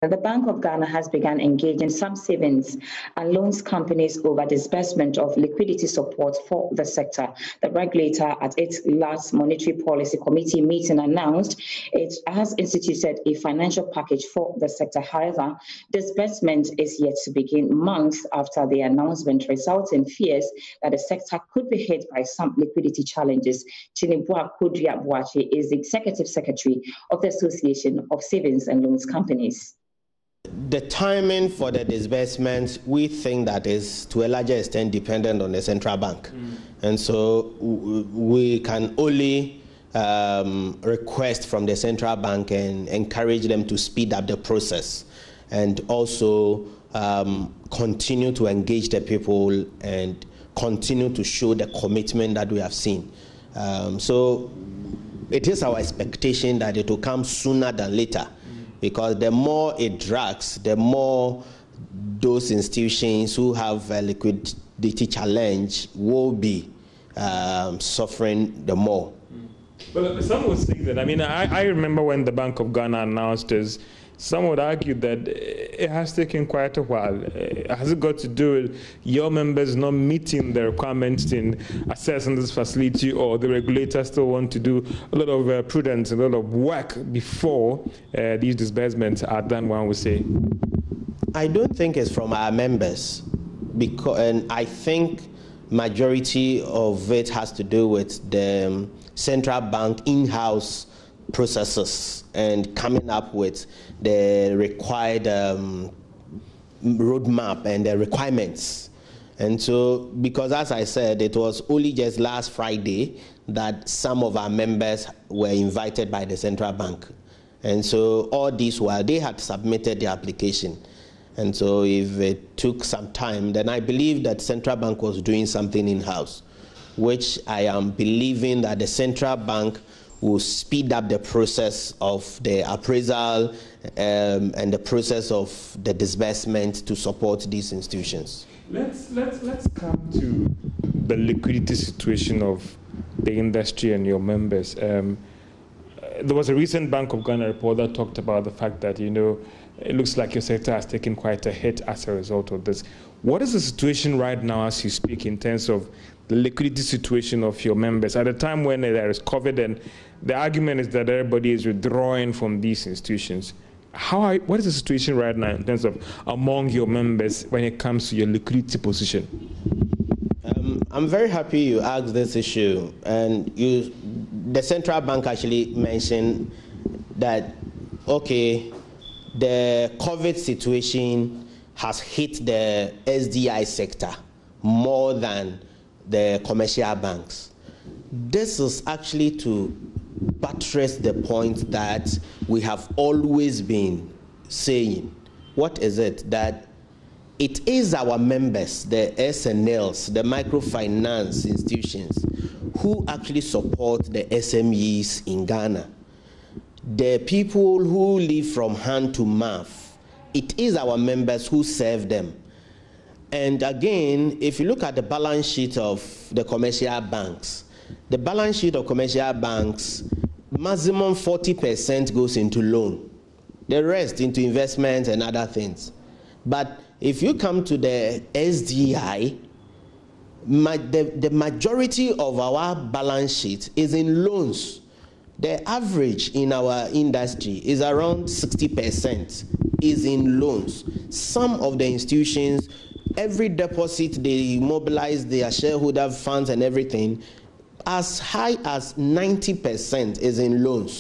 The Bank of Ghana has begun engaging some savings and loans companies over disbursement of liquidity support for the sector. The regulator at its last Monetary Policy Committee meeting announced it has instituted a financial package for the sector. However, disbursement is yet to begin months after the announcement, resulting in fears that the sector could be hit by some liquidity challenges. Aboagye-Wiafe is the Executive Secretary of the Association of Savings and Loans Companies. The timing for the disbursements, we think that is to a larger extent dependent on the central bank. And so we can only request from the central bank and encourage them to speed up the process and also continue to engage the people and continue to show the commitment that we have seen. So it is our expectation that it will come sooner than later, because the more it drags, the more those institutions who have a liquidity challenge will be suffering the more. Well, some would say that. I mean, I remember when the Bank of Ghana announced this, some would argue that it has taken quite a while. Has it got to do with your members not meeting the requirements in accessing this facility, or the regulators still want to do a lot of prudence, a lot of work before these disbursements are done, one would say? I don't think it's from our members, and I think majority of it has to do with the central bank in-house processes and coming up with the required roadmap and the requirements. And so, because as I said, it was only just last Friday that some of our members were invited by the central bank. And so all this while they had submitted the application. And so if it took some time, then I believe that central bank was doing something in-house, which I am believing that the central bank will speed up the process of the appraisal and the process of the disbursement to support these institutions. Let's come to the liquidity situation of the industry and your members. There was a recent Bank of Ghana report that talked about the fact that, it looks like your sector has taken quite a hit as a result of this. What is the situation right now as you speak in terms of the liquidity situation of your members at a time when there is COVID and the argument is that everybody is withdrawing from these institutions? What is the situation right now in terms of among your members when it comes to your liquidity position? I'm very happy you asked this issue, and the central bank actually mentioned that, okay, the COVID situation has hit the SDI sector more than the commercial banks. This is actually to buttress the point that we have always been saying. What is it? That it is our members, the SNLs, the microfinance institutions, who actually support the SMEs in Ghana. The people who live from hand to mouth, it is our members who serve them. And again, if you look at the balance sheet of the commercial banks, the balance sheet of commercial banks, maximum 40% goes into loan, the rest into investment and other things. But if you come to the SDI, the majority of our balance sheet is in loans. The average in our industry is around 60% is in loans. Some of the institutions, every deposit they mobilize their shareholder funds and everything, as high as 90% is in loans.